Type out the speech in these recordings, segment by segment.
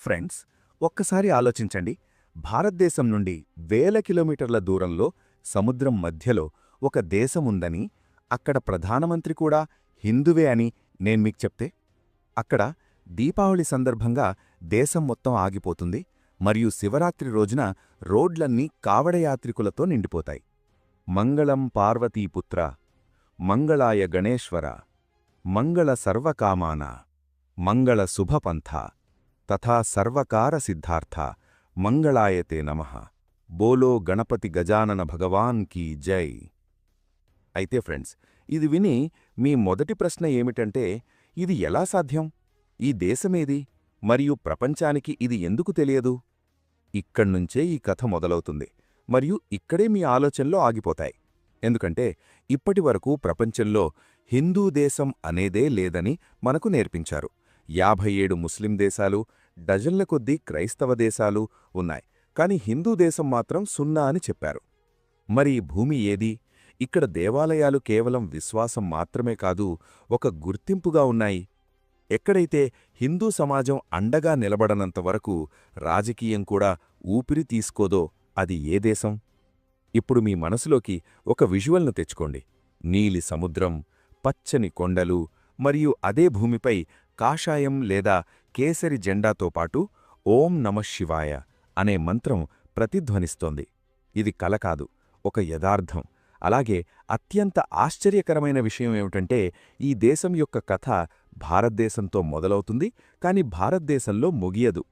Friends, ఒక్కసారి ఆలోచించండి. భారతదేశం నుండి వేల కిలోమీటర్ల దూరంలో సముద్రం మధ్యలో ఒక దేశముందని, అక్కడ ప్రధానమంత్రి కూడా హిందువే అని నేను మీకు చెప్తే, అక్కడ దీపావళి సందర్భంగా దేశం మొత్తం ఆగిపోతుంది మరియు శివరాత్రి రోజున రోడ్లన్నీ కావడయాత్రికులతో నిండిపోతాయి. మంగళం పార్వతీపుత్ర, మంగళాయ గణేశ్వర, మంగళ సర్వకామాన, మంగళ శుభపంథ, తథా సర్వకార సిద్ధార్థ, మంగళాయతే నమః. బోలో గణపతి గజానన భగవాన్ కీ జై. అయితే ఫ్రెండ్స్, ఇది విని మీ మొదటి ప్రశ్న ఏమిటంటే, ఇది ఎలా సాధ్యం? ఈ దేశమేది? మరియు ప్రపంచానికి ఇది ఎందుకు తెలియదు? ఇక్కడ్నుంచే ఈ కథ మొదలవుతుంది మరియు ఇక్కడే మీ ఆలోచనలో ఆగిపోతాయి. ఎందుకంటే ఇప్పటివరకు ప్రపంచంలో హిందూ దేశం అనేదే లేదని మనకు నేర్పించారు. 57 ముస్లిం దేశాలు, డజన్ల కొద్దీ క్రైస్తవ దేశాలు ఉన్నాయి. కాని హిందూ దేశం మాత్రం 0 అని చెప్పారు. మరి ఈ భూమి ఏది? ఇక్కడ దేవాలయాలు కేవలం విశ్వాసం మాత్రమే కాదు, ఒక గుర్తింపుగా ఉన్నాయి. ఎక్కడైతే హిందూ సమాజం అండగా నిలబడనంతవరకు రాజకీయం కూడా ఊపిరి తీసుకోదో అది ఏ దేశం? ఇప్పుడు మీ మనసులోకి ఒక విజువల్ను తెచ్చుకోండి. నీలి సముద్రం, పచ్చని కొండలు మరియు అదే భూమిపై కాషాయం లేదా కేసరి జెండాతో పాటు ఓం నమఃశివాయ అనే మంత్రం ప్రతిధ్వనిస్తోంది. ఇది కల కాదు, ఒక యథార్థం. అలాగే అత్యంత ఆశ్చర్యకరమైన విషయం ఏమిటంటే, ఈ దేశం యొక్క కథ భారతదేశంతో మొదలవుతుంది, కాని భారతదేశంలో ముగియదు.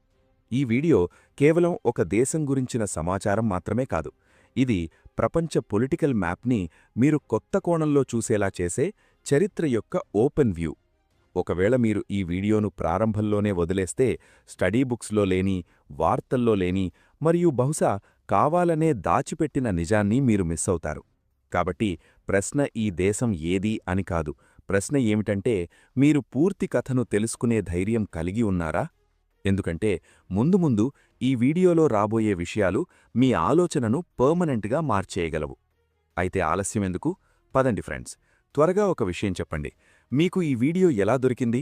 ఈ వీడియో కేవలం ఒక దేశం గురించిన సమాచారం మాత్రమే కాదు. ఇది ప్రపంచ పొలిటికల్ మ్యాప్ని మీరు కొత్త కోణంలో చూసేలా చేసే చరిత్ర యొక్క ఓపెన్ వ్యూ. ఒకవేళ మీరు ఈ వీడియోను ప్రారంభంలోనే వదిలేస్తే స్టడీ బుక్స్లో లేని, వార్తల్లో లేని మరియు బహుశా కావాలనే దాచిపెట్టిన నిజాన్ని మీరు మిస్ అవుతారు. కాబట్టి ప్రశ్న ఈ దేశం ఏది అని కాదు. ప్రశ్న ఏమిటంటే, మీరు పూర్తి కథను తెలుసుకునే ధైర్యం కలిగి ఉన్నారా? ఎందుకంటే ముందు ముందు ఈ వీడియోలో రాబోయే విషయాలు మీ ఆలోచనను పర్మనెంట్గా మార్చేయగలవు. అయితే ఆలస్యమెందుకు? పదండి ఫ్రెండ్స్, త్వరగా ఒక విషయం చెప్పండి. మీకు ఈ వీడియో ఎలా దొరికింది?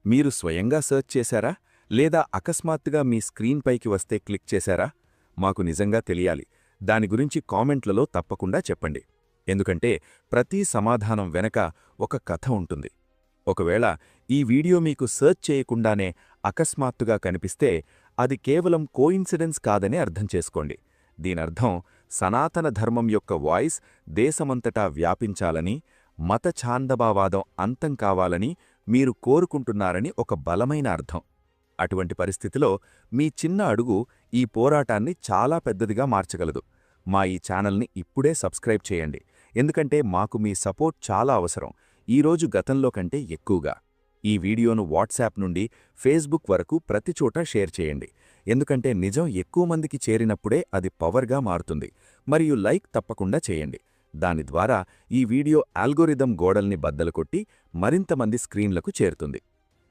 మీరు స్వయంగా సెర్చ్ చేశారా, లేదా అకస్మాత్తుగా మీ స్క్రీన్ పైకి వస్తే క్లిక్ చేశారా? మాకు నిజంగా తెలియాలి. దాని గురించి కామెంట్లలో తప్పకుండా చెప్పండి. ఎందుకంటే ప్రతి సమాధానం వెనక ఒక కథ ఉంటుంది. ఒకవేళ ఈ వీడియో మీకు సెర్చ్ చేయకుండానే అకస్మాత్తుగా కనిపిస్తే అది కేవలం కోయిన్సిడెన్స్ కాదని అర్థం చేసుకోండి. దీనర్థం సనాతన ధర్మం యొక్క వాయిస్ దేశమంతటా వ్యాపించాలని, మత ఛాందబావాదం అంతం కావాలని మీరు కోరుకుంటున్నారని ఒక బలమైన అర్థం. అటువంటి పరిస్థితిలో మీ చిన్న అడుగు ఈ పోరాటాన్ని చాలా పెద్దదిగా మార్చగలదు. మా ఈ ఛానల్ని ఇప్పుడే సబ్స్క్రైబ్ చేయండి, ఎందుకంటే మాకు మీ సపోర్ట్ చాలా అవసరం, ఈరోజు గతంలో కంటే ఎక్కువగా. ఈ వీడియోను వాట్సాప్ నుండి ఫేస్బుక్ వరకు ప్రతిచోటా షేర్ చేయండి, ఎందుకంటే నిజం ఎక్కువ మందికి చేరినప్పుడే అది పవర్గా మారుతుంది. మరియు లైక్ తప్పకుండా చేయండి. దాని ద్వారా ఈ వీడియో ఆల్గోరిథం గోడల్ని బద్దలుకొట్టి మరింతమంది స్క్రీన్లకు చేరుతుంది.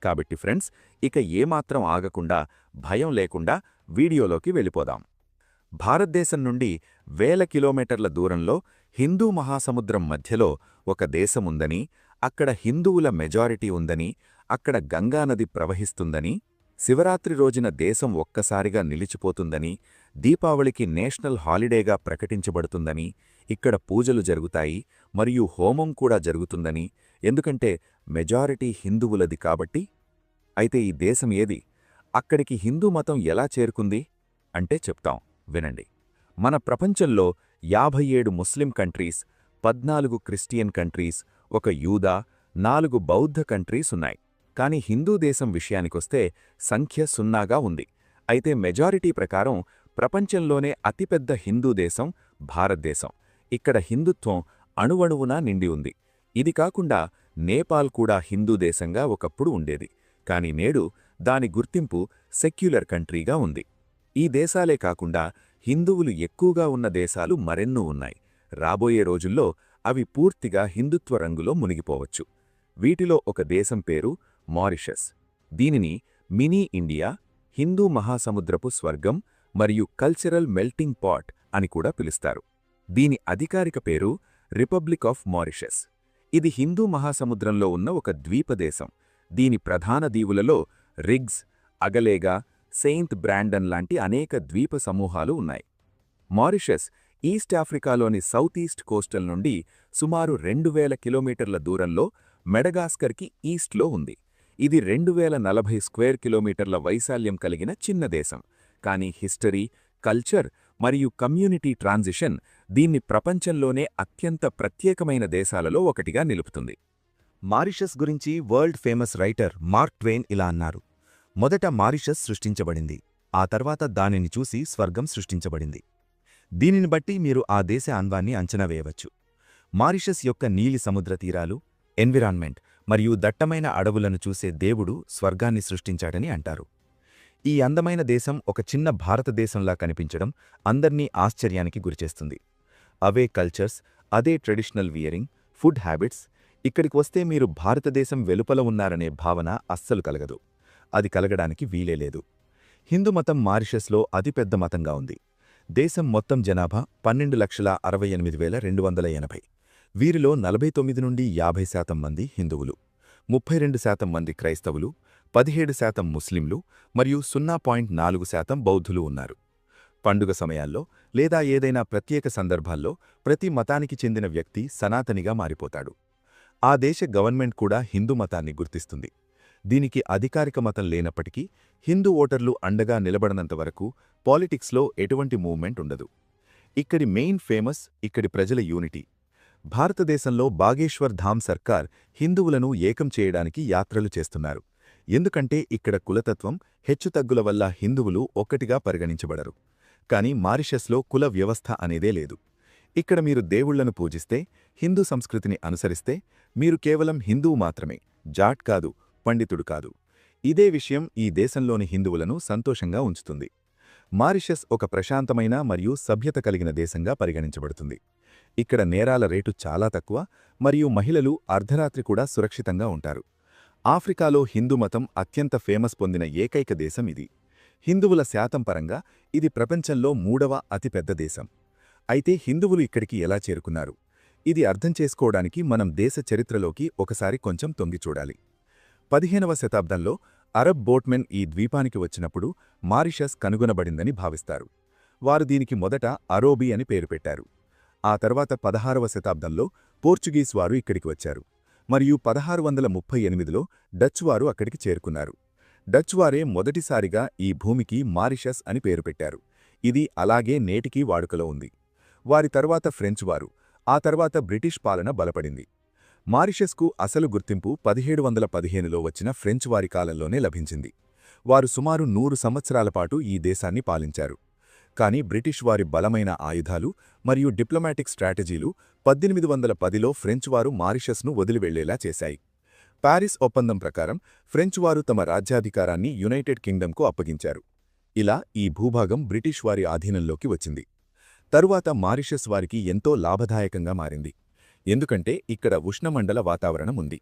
కాబట్టి ఫ్రెండ్స్, ఇక ఏమాత్రం ఆగకుండా, భయం లేకుండా వీడియోలోకి వెళ్ళిపోదాం. భారతదేశం నుండి వేల కిలోమీటర్ల దూరంలో హిందూ మహాసముద్రం మధ్యలో ఒక దేశముందని, అక్కడ హిందువుల మెజారిటీ ఉందని, అక్కడ గంగానది ప్రవహిస్తుందని, శివరాత్రి రోజున దేశం ఒక్కసారిగా నిలిచిపోతుందని, దీపావళికి నేషనల్ హాలిడేగా ప్రకటించబడుతుందని, ఇక్కడ పూజలు జరుగుతాయి మరియు హోమం కూడా జరుగుతుందని, ఎందుకంటే మెజారిటీ హిందువులది కాబట్టి. అయితే ఈ దేశం ఏది? అక్కడికి హిందూ మతం ఎలా చేరుకుంది అంటే చెప్తాం, వినండి. మన ప్రపంచంలో 57 ముస్లిం కంట్రీస్, 14 క్రిస్టియన్ కంట్రీస్, ఒక యూదా, 4 బౌద్ధ కంట్రీస్ ఉన్నాయి. కాని హిందూ దేశం విషయానికొస్తే సంఖ్య 0గా ఉంది. అయితే మెజారిటీ ప్రకారం ప్రపంచంలోనే అతిపెద్ద హిందూ దేశం భారతదేశం. ఇక్కడ హిందుత్వం అణువణువునా నిండి ఉంది. ఇది కాకుండా నేపాల్ కూడా హిందూ దేశంగా ఒకప్పుడు ఉండేది, కాని నేడు దాని గుర్తింపు సెక్యులర్ కంట్రీగా ఉంది. ఈ దేశాలే కాకుండా హిందువులు ఎక్కువగా ఉన్న దేశాలు మరెన్నో ఉన్నాయి. రాబోయే రోజుల్లో అవి పూర్తిగా హిందుత్వ రంగులో మునిగిపోవచ్చు. వీటిలో ఒక దేశం పేరు మారిషస్. దీనిని మినీ ఇండియా, హిందూ మహాసముద్రపు స్వర్గం మరియు కల్చరల్ మెల్టింగ్ పాట్ అని కూడా పిలుస్తారు. దీని అధికారిక పేరు రిపబ్లిక్ ఆఫ్ మారిషస్. ఇది హిందూ మహాసముద్రంలో ఉన్న ఒక ద్వీపదేశం. దీని ప్రధాన దీవులలో రిగ్స్, అగలేగా, సెయింట్ బ్రాండన్ లాంటి అనేక ద్వీప సమూహాలు ఉన్నాయి. మారిషస్ ఈస్ట్ ఆఫ్రికాలోని సౌత్ ఈస్ట్ కోస్టల్ నుండి సుమారు 2000 కిలోమీటర్ల దూరంలో మెడగాస్కర్కి ఈస్ట్లో ఉంది. ఇది 2040 స్క్వేర్ కిలోమీటర్ల వైశాల్యం కలిగిన చిన్న దేశం. కానీ హిస్టరీ, కల్చర్ మరియు కమ్యూనిటీ ట్రాన్సిషన్ దీన్ని ప్రపంచంలోనే అత్యంత ప్రత్యేకమైన దేశాలలో ఒకటిగా నిలుపుతుంది. మారిషస్ గురించి world famous writer mark Twain ఇలా అన్నారు: మొదట మారిషస్ సృష్టించబడింది, ఆ తర్వాత దానిని చూసి స్వర్గం సృష్టించబడింది. దీనిని బట్టి మీరు ఆ దేశ అందాన్ని అంచనా వేయవచ్చు. మారిషస్ యొక్క నీలి సముద్ర తీరాలు, ఎన్విరాన్మెంట్ మరియు దట్టమైన అడవులను చూసే దేవుడు స్వర్గాన్ని సృష్టించాడని అంటారు. ఈ అందమైన దేశం ఒక చిన్న భారతదేశంలా కనిపించడం అందర్నీ ఆశ్చర్యానికి గురిచేస్తుంది. అవే కల్చర్స్, అదే ట్రెడిషనల్ వియరింగ్, ఫుడ్ హ్యాబిట్స్. ఇక్కడికి వస్తే మీరు భారతదేశం వెలుపల ఉన్నారనే భావన అస్సలు కలగదు. అది కలగడానికి వీలేలేదు. హిందూ మతం మారిషస్లో అతిపెద్ద మతంగా ఉంది. దేశం మొత్తం జనాభా 12,68,280. వీరిలో 49 నుండి 50% మంది హిందువులు, 32% మంది క్రైస్తవులు, 17% ముస్లింలు మరియు 0.4% బౌద్ధులు ఉన్నారు. పండుగ సమయాల్లో లేదా ఏదైనా ప్రత్యేక సందర్భాల్లో ప్రతి మతానికి చెందిన వ్యక్తి సనాతనిగా మారిపోతాడు. ఆ దేశ గవర్నమెంట్ కూడా హిందూ మతాన్ని గుర్తిస్తుంది. దీనికి అధికారిక మతం లేనప్పటికీ హిందూ ఓటర్లు అండగా నిలబడనంతవరకు పాలిటిక్స్లో ఎటువంటి మూవ్మెంట్ ఉండదు. ఇక్కడి మెయిన్ ఫేమస్ ఇక్కడి ప్రజల యూనిటీ. భారతదేశంలో బాగేశ్వర్ ధామ్ సర్కార్ హిందువులను ఏకం చేయడానికి యాత్రలు చేస్తున్నారు. ఎందుకంటే ఇక్కడ కులతత్వం, హెచ్చుతగ్గుల వల్ల హిందువులు ఒక్కటిగా పరిగణించబడరు. కానీ మారిషస్లో కుల వ్యవస్థ అనేదే లేదు. ఇక్కడ మీరు దేవుళ్లను పూజిస్తే, హిందూ సంస్కృతిని అనుసరిస్తే మీరు కేవలం హిందువు మాత్రమే, జాట్ కాదు, పండితుడు కాదు. ఇదే విషయం ఈ దేశంలోని హిందువులను సంతోషంగా ఉంచుతుంది. మారిషస్ ఒక ప్రశాంతమైన మరియు సభ్యత కలిగిన దేశంగా పరిగణించబడుతుంది. ఇక్కడ నేరాల రేటు చాలా తక్కువ మరియు మహిళలు అర్ధరాత్రి కూడా సురక్షితంగా ఉంటారు. ఆఫ్రికాలో హిందూ మతం అత్యంత ఫేమస్ పొందిన ఏకైక దేశం ఇది. హిందువుల శాతం పరంగా ఇది ప్రపంచంలో 3వ అతిపెద్ద దేశం. అయితే హిందువులు ఇక్కడికి ఎలా చేరుకున్నారు? ఇది అర్థం చేసుకోవడానికి మనం దేశ చరిత్రలోకి ఒకసారి కొంచెం తొంగిచూడాలి. 15వ శతాబ్దంలో అరబ్ బోట్మెన్ ఈ ద్వీపానికి వచ్చినప్పుడు మారిషస్ కనుగొనబడిందని భావిస్తారు. వారు దీనికి మొదట అరోబీ అని పేరు పెట్టారు. ఆ తర్వాత 16వ శతాబ్దంలో పోర్చుగీస్ వారు ఇక్కడికి వచ్చారు మరియు 1638లో డచ్ వారు అక్కడికి చేరుకున్నారు. డచ్ వారే మొదటిసారిగా ఈ భూమికి మారిషస్ అని పేరు పెట్టారు. ఇది అలాగే నేటికీ వాడుకలో ఉంది. వారి తర్వాత ఫ్రెంచ్ వారు, ఆ తర్వాత బ్రిటిష్ పాలన బలపడింది. మారిషస్కు అసలు గుర్తింపు 1715లో వచ్చిన ఫ్రెంచ్ వారి కాలంలోనే లభించింది. వారు సుమారు 100 సంవత్సరాల పాటు ఈ దేశాన్ని పాలించారు. కానీ బ్రిటిష్ వారి బలమైన ఆయుధాలు మరియు డిప్లొమాటిక్ స్ట్రాటజీలు 1810లో ఫ్రెంచ్ వారు మారిషస్ను వదిలివెళ్లేలా చేశాయి. పారిస్ ఒప్పందం ప్రకారం ఫ్రెంచ్ వారు తమ రాజ్యాధికారాన్ని యునైటెడ్ కింగ్డమ్కు అప్పగించారు. ఇలా ఈ భూభాగం బ్రిటిష్ వారి ఆధీనంలోకి వచ్చింది. తరువాత మారిషస్ వారికి ఎంతో లాభదాయకంగా మారింది. ఎందుకంటే ఇక్కడ ఉష్ణమండల వాతావరణం ఉంది.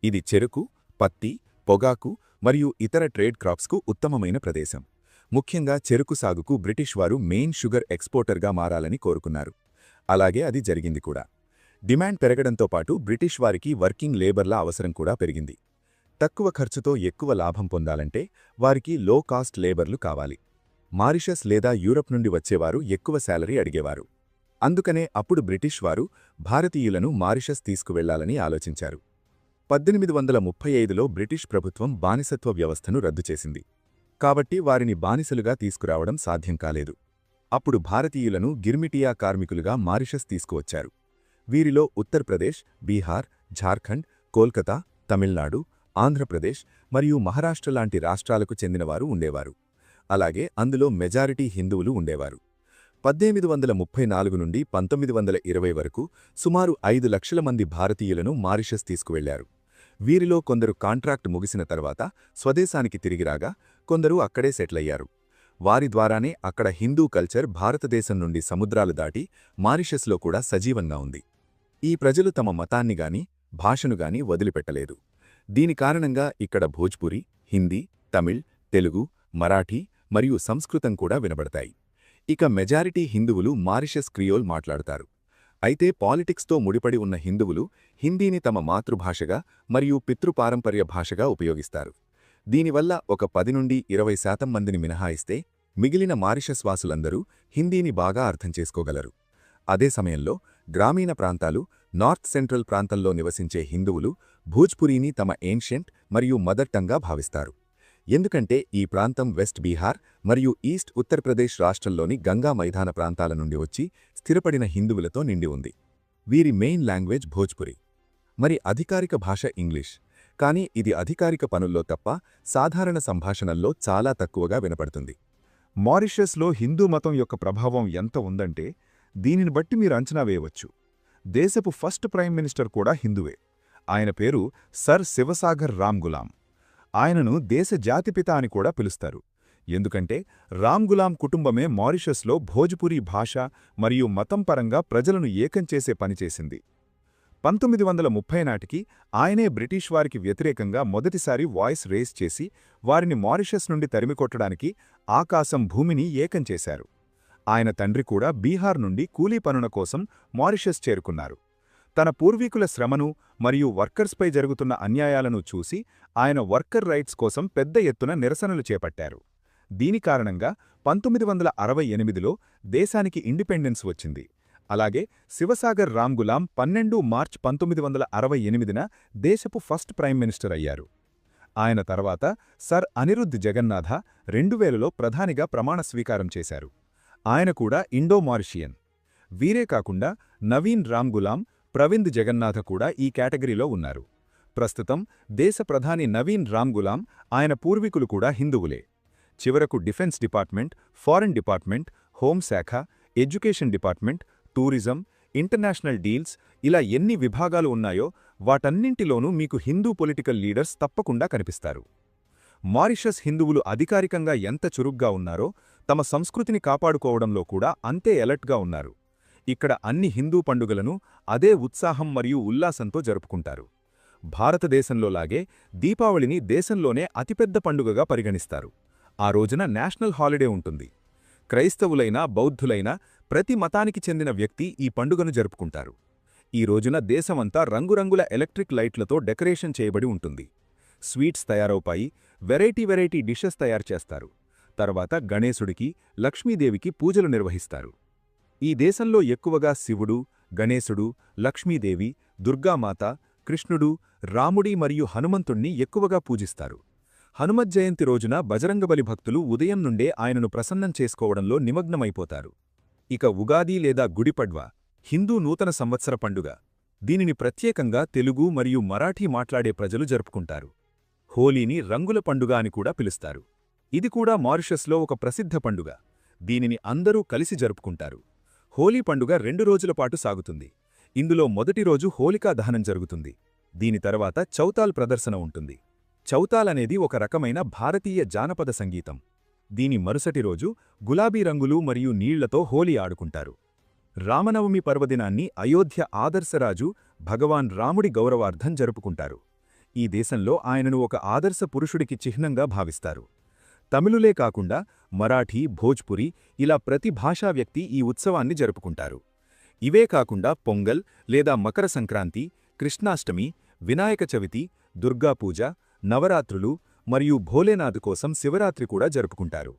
ఇది చెరకు, పత్తి, పొగాకు మరియు ఇతర ట్రేడ్ క్రాప్స్కు ఉత్తమమైన ప్రదేశం. ముఖ్యంగా చెరకు సాగుకు బ్రిటిష్ వారు మెయిన్ షుగర్ ఎక్స్పోర్టర్గా మారాలని కోరుకున్నారు. అలాగే అది జరిగింది కూడా. డిమాండ్ పెరగడంతో పాటు బ్రిటిష్ వారికి వర్కింగ్ లేబర్ల అవసరం కూడా పెరిగింది. తక్కువ ఖర్చుతో ఎక్కువ లాభం పొందాలంటే వారికి లో కాస్ట్ లేబర్లు కావాలి. మారిషస్ లేదా యూరప్ నుండి వచ్చేవారు ఎక్కువ శాలరీ అడిగేవారు. అందుకనే అప్పుడు బ్రిటిష్ వారు భారతీయులను మారిషస్ తీసుకువెళ్లాలని ఆలోచించారు. 1835లో బ్రిటిష్ ప్రభుత్వం బానిసత్వ వ్యవస్థను రద్దు చేసింది. కాబట్టి వారిని బానిసలుగా తీసుకురావడం సాధ్యం కాలేదు. అప్పుడు భారతీయులను గిర్మిటియా కార్మికులుగా మారిషస్ తీసుకువచ్చారు. వీరిలో ఉత్తరప్రదేశ్, బీహార్, ఝార్ఖండ్, కోల్కతా, తమిళనాడు, ఆంధ్రప్రదేశ్ మరియు మహారాష్ట్ర లాంటి రాష్ట్రాలకు చెందినవారు ఉండేవారు. అలాగే అందులో మెజారిటీ హిందువులు ఉండేవారు. 1834 నుండి 1920 వరకు సుమారు 5 లక్షల మంది భారతీయులను మారిషస్ తీసుకువెళ్లారు. వీరిలో కొందరు కాంట్రాక్ట్ ముగిసిన తర్వాత స్వదేశానికి తిరిగిరాగా, కొందరు అక్కడే సెటిలయ్యారు. వారి ద్వారానే అక్కడ హిందూ కల్చర్ భారతదేశం నుండి సముద్రాలు దాటి మారిషస్లో కూడా సజీవంగా ఉంది. ఈ ప్రజలు తమ మతాన్ని గాని, భాషను గాని వదిలిపెట్టలేదు. దీని కారణంగా ఇక్కడ భోజ్పురి, హిందీ, తమిళ్, తెలుగు, మరాఠీ మరియు సంస్కృతం కూడా వినబడతాయి. ఇక మెజారిటీ హిందువులు మారిషస్ క్రియోల్ మాట్లాడతారు. అయితే పాలిటిక్స్తో ముడిపడి ఉన్న హిందువులు హిందీని తమ మాతృభాషగా మరియు పితృపారంపర్య భాషగా ఉపయోగిస్తారు. దీనివల్ల ఒక 10 నుండి 20% మందిని మినహాయిస్తే మిగిలిన మారిషస్ వాసులందరూ హిందీని బాగా అర్థం చేసుకోగలరు. అదే సమయంలో గ్రామీణ ప్రాంతాలు, నార్త్ సెంట్రల్ ప్రాంతంలో నివసించే హిందువులు భోజ్పురీని తమ ఏన్షియంట్ మరియు మదర్ టంగ్గా భావిస్తారు. ఎందుకంటే ఈ ప్రాంతం వెస్ట్ బీహార్ మరియు ఈస్ట్ ఉత్తరప్రదేశ్ రాష్ట్రంలోని గంగా మైదాన ప్రాంతాల నుండి వచ్చి స్థిరపడిన హిందువులతో నిండి ఉంది. వీరి మెయిన్ లాంగ్వేజ్ భోజ్పురి. మరి అధికారిక భాష ఇంగ్లీష్. కానీ ఇది అధికారిక పనుల్లో తప్ప సాధారణ సంభాషణల్లో చాలా తక్కువగా వినపడుతుంది. మారిషస్లో హిందూ మతం యొక్క ప్రభావం ఎంత ఉందంటే దీనిని బట్టి మీరు అంచనా వేయవచ్చు. దేశపు ఫస్ట్ ప్రైమ్ మినిస్టర్ కూడా హిందువే. ఆయన పేరు సర్ శివసాగర్ రామ్ గులాం. ఆయనను దేశ జాతిపిత అని కూడా పిలుస్తారు. ఎందుకంటే రామ్ గులాం కుటుంబమే మారిషస్లో భోజ్పురీ భాష మరియు మతం పరంగా ప్రజలను ఏకం చేసే పనిచేసింది. 1930 నాటికి ఆయనే బ్రిటిష్ వారికి వ్యతిరేకంగా మొదటిసారి వాయిస్ రేస్ చేసి వారిని మారిషస్ నుండి తరిమికొట్టడానికి ఆకాశం భూమిని ఏకం చేశారు. ఆయన తండ్రి కూడా బీహార్ నుండి కూలీ పనుల కోసం మారిషస్ చేరుకున్నారు. తన పూర్వీకుల శ్రమను మరియు వర్కర్స్పై జరుగుతున్న అన్యాయాలను చూసి ఆయన వర్కర్ రైట్స్ కోసం పెద్ద ఎత్తున నిరసనలు చేపట్టారు. దీని కారణంగా 1968లో దేశానికి ఇండిపెండెన్స్ వచ్చింది. అలాగే శివసాగర్ రామ్ గులాం 12 మార్చ్ 1968న దేశపు ఫస్ట్ ప్రైమ్ మినిస్టర్ అయ్యారు. ఆయన తర్వాత సర్ అనిరుద్ధ్ జగన్నాథ 2000లో ప్రధానిగా ప్రమాణ స్వీకారం చేశారు. ఆయన కూడా ఇండో-మారిషియన్. వీరే కాకుండా నవీన్ రామ్ గులాం, ప్రవింద్ జగన్నాథ కూడా ఈ కేటగిరీలో ఉన్నారు. ప్రస్తుతం దేశ ప్రధాని నవీన్ రామ్ గులాం, ఆయన పూర్వీకులు కూడా హిందువులే. చివరకు డిఫెన్స్ డిపార్ట్మెంట్, ఫారెన్ డిపార్ట్మెంట్, హోంశాఖ, education department, tourism, international deals ఇలా ఎన్ని విభాగాలు ఉన్నాయో వాటన్నింటిలోనూ మీకు హిందూ పొలిటికల్ లీడర్స్ తప్పకుండా కనిపిస్తారు. మారిషస్ హిందువులు అధికారికంగా ఎంత చురుగ్గా ఉన్నారో తమ సంస్కృతిని కాపాడుకోవడంలో కూడా అంతే ఎలర్ట్గా ఉన్నారు. ఇక్కడ అన్ని హిందూ పండుగలను అదే ఉత్సాహం మరియు ఉల్లాసంతో జరుపుకుంటారు. భారతదేశంలోలాగే దీపావళిని దేశంలోనే అతిపెద్ద పండుగగా పరిగణిస్తారు. ఆ రోజున నేషనల్ హాలిడే ఉంటుంది. క్రైస్తవులైనా బౌద్ధులైనా ప్రతి మతానికి చెందిన వ్యక్తి ఈ పండుగను జరుపుకుంటారు. ఈ రోజున దేశమంతా రంగురంగుల ఎలక్ట్రిక్ లైట్లతో డెకరేషన్ చేయబడి ఉంటుంది. స్వీట్స్ తయారవుతాయి, వెరైటీ డిషెస్ తయారు చేస్తారు. తర్వాత గణేశుడికి, లక్ష్మీదేవికి పూజలు నిర్వహిస్తారు. ఈ దేశంలో ఎక్కువగా శివుడు, గణేశుడు, లక్ష్మీదేవి, దుర్గామాత, కృష్ణుడు, రాముడి మరియు హనుమంతుణ్ణి ఎక్కువగా పూజిస్తారు. హనుమత్ జయంతి రోజున బజరంగబలి భక్తులు ఉదయం నుండే ఆయనను ప్రసన్నం చేసుకోవడంలో నిమగ్నమైపోతారు. ఇక ఉగాది లేదా గుడిపడ్వా హిందూ నూతన సంవత్సర పండుగ. దీనిని ప్రత్యేకంగా తెలుగు మరియు మరాఠీ మాట్లాడే ప్రజలు జరుపుకుంటారు. హోలీని రంగుల పండుగ అని కూడా పిలుస్తారు. ఇది కూడా మారిషస్లో ఒక ప్రసిద్ధ పండుగ. దీనిని అందరూ కలిసి జరుపుకుంటారు. హోలీ పండుగ 2 రోజుల పాటు సాగుతుంది. ఇందులో మొదటి రోజు హోలికా దహనం జరుగుతుంది. దీని తర్వాత చౌతాల్ ప్రదర్శన ఉంటుంది. చౌతాల్ అనేది ఒక రకమైన భారతీయ జానపద సంగీతం. దీని మరుసటి రోజు గులాబీ రంగులు మరియు నీళ్లతో హోలీ ఆడుకుంటారు. రామనవమి పర్వదినాన్ని అయోధ్య ఆదర్శరాజు భగవాన్ రాముడి గౌరవార్థం జరుపుకుంటారు. ఈ దేశంలో ఆయనను ఒక ఆదర్శ పురుషుడికి చిహ్నంగా భావిస్తారు. తమిళులే కాకుండా మరాఠీ, భోజ్పురి ఇలా ప్రతి భాషా వ్యక్తి ఈ ఉత్సవాన్ని జరుపుకుంటారు. ఇవే కాకుండా పొంగల్ లేదా మకర సంక్రాంతి, కృష్ణాష్టమి, వినాయక చవితి, దుర్గాపూజ, నవరాత్రులు మరియు భోలేనాథ్ కోసం శివరాత్రి కూడా జరుపుకుంటారు.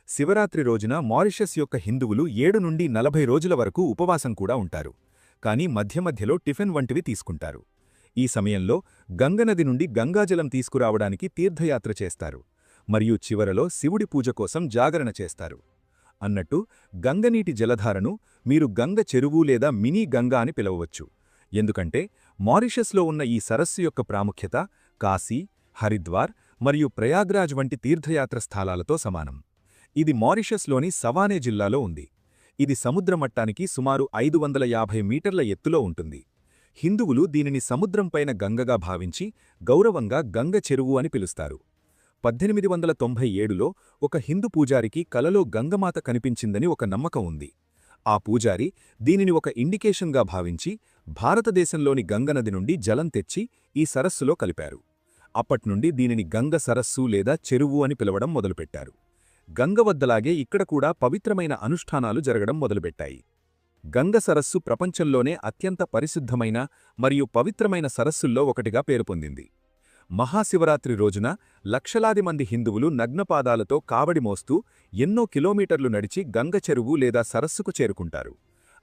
శివరాత్రి రోజున మారిషస్ యొక్క హిందువులు 7 నుండి 40 రోజుల వరకు ఉపవాసం కూడా ఉంటారు. కానీ మధ్య మధ్యలో టిఫిన్ వంటివి తీసుకుంటారు. ఈ సమయంలో గంగనది నుండి గంగాజలం తీసుకురావడానికి తీర్థయాత్ర చేస్తారు మరియు చివరలో శివుడి పూజ కోసం జాగరణ చేస్తారు. అన్నట్టు గంగనీటి జలధారను మీరు గంగ చెరువు లేదా మినీ గంగా అని పిలవవచ్చు. ఎందుకంటే మారిషస్లో ఉన్న ఈ సరస్సు యొక్క ప్రాముఖ్యత కాశీ, హరిద్వార్ మరియు ప్రయాగ్రాజ్ వంటి తీర్థయాత్ర స్థలాలతో సమానం. ఇది మారిషస్లోని సవానే జిల్లాలో ఉంది. ఇది సముద్రమట్టానికి సుమారు 550 మీటర్ల ఎత్తులో ఉంటుంది. హిందువులు దీనిని సముద్రంపైన గంగగా భావించి గౌరవంగా గంగ చెరువు అని పిలుస్తారు. 1897లో ఒక హిందూ పూజారికి కలలో గంగమాత కనిపించిందని ఒక నమ్మకం ఉంది. ఆ పూజారి దీనిని ఒక ఇండికేషన్గా భావించి భారతదేశంలోని గంగనది నుండి జలం తెచ్చి ఈ సరస్సులో కలిపారు. అప్పట్నుండి దీనిని గంగ సరస్సు లేదా చెరువు అని పిలవడం మొదలుపెట్టారు. గంగ వద్దలాగే ఇక్కడ కూడా పవిత్రమైన అనుష్ఠానాలు జరగడం మొదలుపెట్టాయి. గంగ సరస్సు ప్రపంచంలోనే అత్యంత పరిశుద్ధమైన మరియు పవిత్రమైన సరస్సుల్లో ఒకటిగా పేరు పొందింది. మహాశివరాత్రి రోజున లక్షలాది మంది హిందువులు నగ్నపాదాలతో కావడి మోస్తూ ఎన్నో కిలోమీటర్లు నడిచి గంగ చెరువు లేదా సరస్సుకు చేరుకుంటారు.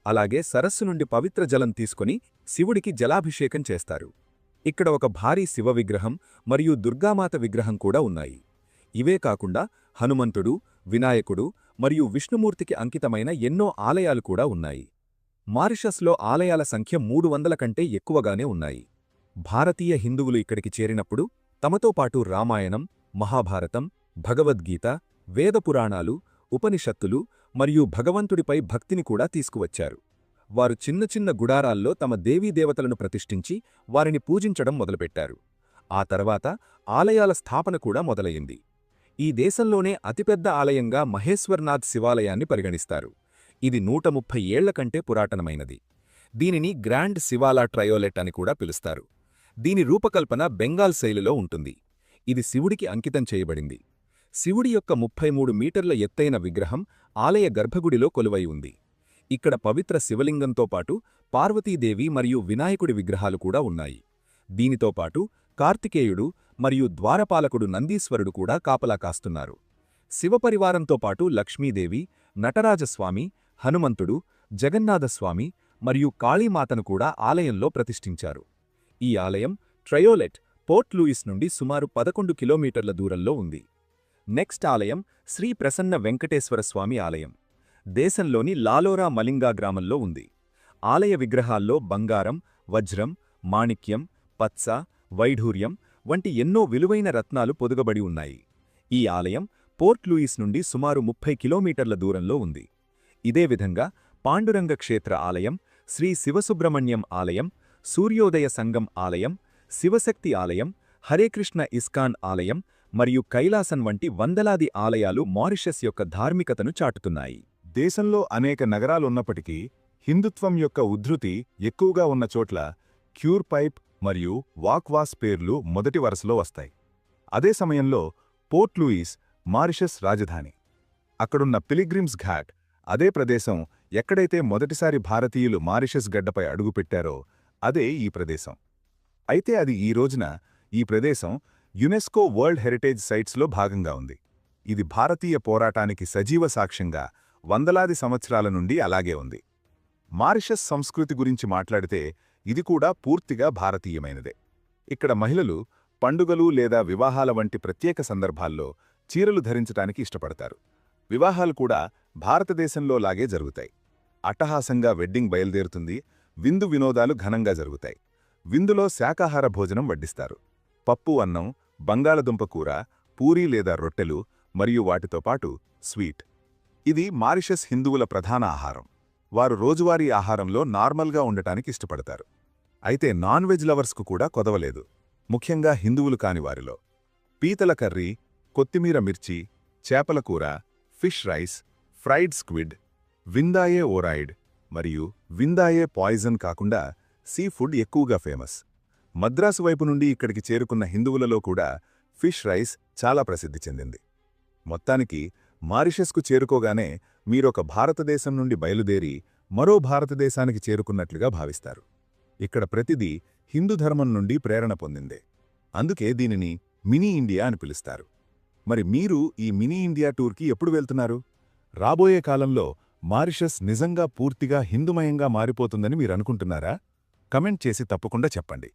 అలాగే సరస్సు నుండి పవిత్ర జలం తీసుకొని శివుడికి జలాభిషేకం చేస్తారు. ఇక్కడ ఒక భారీ శివ విగ్రహం మరియు దుర్గామాత విగ్రహం కూడా ఉన్నాయి. ఇవే కాకుండా హనుమంతుడు, వినాయకుడు మరియు విష్ణుమూర్తికి అంకితమైన ఎన్నో ఆలయాలు కూడా ఉన్నాయి. మారిషస్లో ఆలయాల సంఖ్య 300 కంటే ఎక్కువగానే ఉన్నాయి. భారతీయ హిందువులు ఇక్కడికి చేరినప్పుడు తమతో పాటు రామాయణం, మహాభారతం, భగవద్గీత, వేదపురాణాలు, ఉపనిషత్తులు మరియు భగవంతుడిపై భక్తిని కూడా తీసుకువచ్చారు. వారు చిన్న చిన్న గుడారాల్లో తమ దేవీదేవతలను ప్రతిష్ఠించి వారిని పూజించడం మొదలుపెట్టారు. ఆ తర్వాత ఆలయాల స్థాపన కూడా మొదలయింది. ఈ దేశంలోనే అతిపెద్ద ఆలయంగా మహేశ్వర్నాథ్ శివాలయాన్ని పరిగణిస్తారు. ఇది 130 ఏళ్ల కంటే పురాతనమైనది. దీనిని గ్రాండ్ శివాలా ట్రయోలెట్ అని కూడా పిలుస్తారు. దీని రూపకల్పన బెంగాల్ శైలిలో ఉంటుంది. ఇది శివుడికి అంకితం చేయబడింది. శివుడి యొక్క 33 మీటర్ల ఎత్తైన విగ్రహం ఆలయ గర్భగుడిలో కొలువై ఉంది. ఇక్కడ పవిత్ర శివలింగంతో పాటు పార్వతీదేవి మరియు వినాయకుడి విగ్రహాలు కూడా ఉన్నాయి. దీనితో పాటు కార్తికేయుడు మరియు ద్వారపాలకుడు నందీశ్వరుడు కూడా కాపలా కాస్తున్నారు. శివపరివారంతో పాటు లక్ష్మీదేవి, నటరాజస్వామి, హనుమంతుడు, జగన్నాథస్వామి మరియు కాళీమాతను కూడా ఆలయంలో ప్రతిష్ఠించారు. ఈ ఆలయం ట్రయోలెట్, పోర్ట్ లూయిస్ నుండి సుమారు 11 కిలోమీటర్ల దూరంలో ఉంది. నెక్స్ట్ ఆలయం శ్రీ ప్రసన్న వెంకటేశ్వరస్వామి ఆలయం. దేశంలోని లాలోరా మలింగా గ్రామంలో ఉంది. ఆలయ విగ్రహాల్లో బంగారం, వజ్రం, మాణిక్యం, పత్స, వైఢూర్యం వంటి ఎన్నో విలువైన రత్నాలు పొదుగబడి ఉన్నాయి. ఈ ఆలయం పోర్ట్ లూయిస్ నుండి సుమారు 30 కిలోమీటర్ల దూరంలో ఉంది. ఇదే విధంగా పాండురంగ క్షేత్ర ఆలయం, శ్రీ శివసుబ్రహ్మణ్యం ఆలయం, సూర్యోదయ సంగం ఆలయం, శివశక్తి ఆలయం, హరేకృష్ణ ఇస్కాన్ ఆలయం మరియు కైలాసన్ వంటి వందలాది ఆలయాలు మారిషస్ యొక్క ధార్మికతను చాటుతున్నాయి. దేశంలో అనేక నగరాలున్నప్పటికీ హిందుత్వం యొక్క ఉద్ధృతి ఎక్కువగా ఉన్న చోట్ల క్యూర్ పైప్ మరియు వాక్వాస్ పేర్లు మొదటి వరుసలో వస్తాయి. అదే సమయంలో పోర్ట్ లూయిస్ మారిషస్ రాజధాని. అక్కడున్న పిలిగ్రిమ్స్ ఘాట్ అదే ప్రదేశం ఎక్కడైతే మొదటిసారి భారతీయులు మారిషస్ గడ్డపై అడుగుపెట్టారో అదే ఈ ప్రదేశం. అయితే అది ఈ రోజున ఈ ప్రదేశం యునెస్కో వరల్డ్ హెరిటేజ్ సైట్స్లో భాగంగా ఉంది. ఇది భారతీయ పోరాటానికి సజీవ సాక్ష్యంగా వందలాది సంవత్సరాల నుండి అలాగే ఉంది. మారిషస్ సంస్కృతి గురించి మాట్లాడితే ఇది కూడా పూర్తిగా భారతీయమైనదే. ఇక్కడ మహిళలు పండుగలు లేదా వివాహాల వంటి ప్రత్యేక సందర్భాల్లో చీరలు ధరించటానికి ఇష్టపడతారు. వివాహాలు కూడా భారతదేశంలో లాగే జరుగుతాయి. అట్టహాసంగా వెడ్డింగ్ బయలుదేరుతుంది. విందు వినోదాలు ఘనంగా జరుగుతాయి. విందులో శాకాహార భోజనం వడ్డిస్తారు. పప్పు, అన్నం, బంగాళదుంప కూర, పూరీ లేదా రొట్టెలు మరియు వాటితో పాటు స్వీట్. ఇది మారిషస్ హిందువుల ప్రధాన ఆహారం. వారు రోజువారీ ఆహారంలో నార్మల్గా ఉండటానికి ఇష్టపడతారు. అయితే నాన్ వెజ్ లవర్స్కు కూడా కొదవలేదు, ముఖ్యంగా హిందువులు కాని వారిలో. పీతల కర్రీ, కొత్తిమీర మిర్చి, చేపల కూర, ఫిష్ రైస్, ఫ్రైడ్ స్క్విడ్, విందాయే ఓరాయిడ్ మరియు విందాయే పాయిజన్ కాకుండా సీ ఫుడ్ ఎక్కువగా ఫేమస్. మద్రాసు వైపు నుండి ఇక్కడికి చేరుకున్న హిందువులలో కూడా ఫిష్ రైస్ చాలా ప్రసిద్ధి చెందింది. మొత్తానికి మారిషస్కు చేరుకోగానే మీరొక భారతదేశం నుండి బయలుదేరి మరో భారతదేశానికి చేరుకున్నట్లుగా భావిస్తారు. ఇక్కడ ప్రతిదీ హిందూ ధర్మం నుండి ప్రేరణ పొందిందే. అందుకే దీనిని మినీ ఇండియా అని పిలుస్తారు. మరి మీరు ఈ మినీ ఇండియా టూర్కి ఎప్పుడు వెళ్తున్నారు? రాబోయే కాలంలో మారిషస్ నిజంగా పూర్తిగా హిందుమయంగా మారిపోతుందని మీరనుకుంటున్నారా? కమెంట్ చేసి తప్పకుండా చెప్పండి.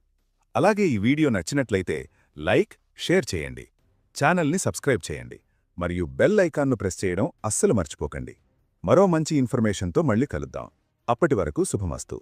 అలాగే ఈ వీడియో నచ్చినట్లయితే లైక్, షేర్ చేయండి. ఛానల్ని సబ్స్క్రైబ్ చేయండి మరియు బెల్ ఐకాన్ను ప్రెస్ చేయడం అస్సలు మర్చిపోకండి. మరో మంచి ఇన్ఫర్మేషన్తో మళ్ళీ కలుద్దాం. అప్పటి వరకు శుభమస్తు.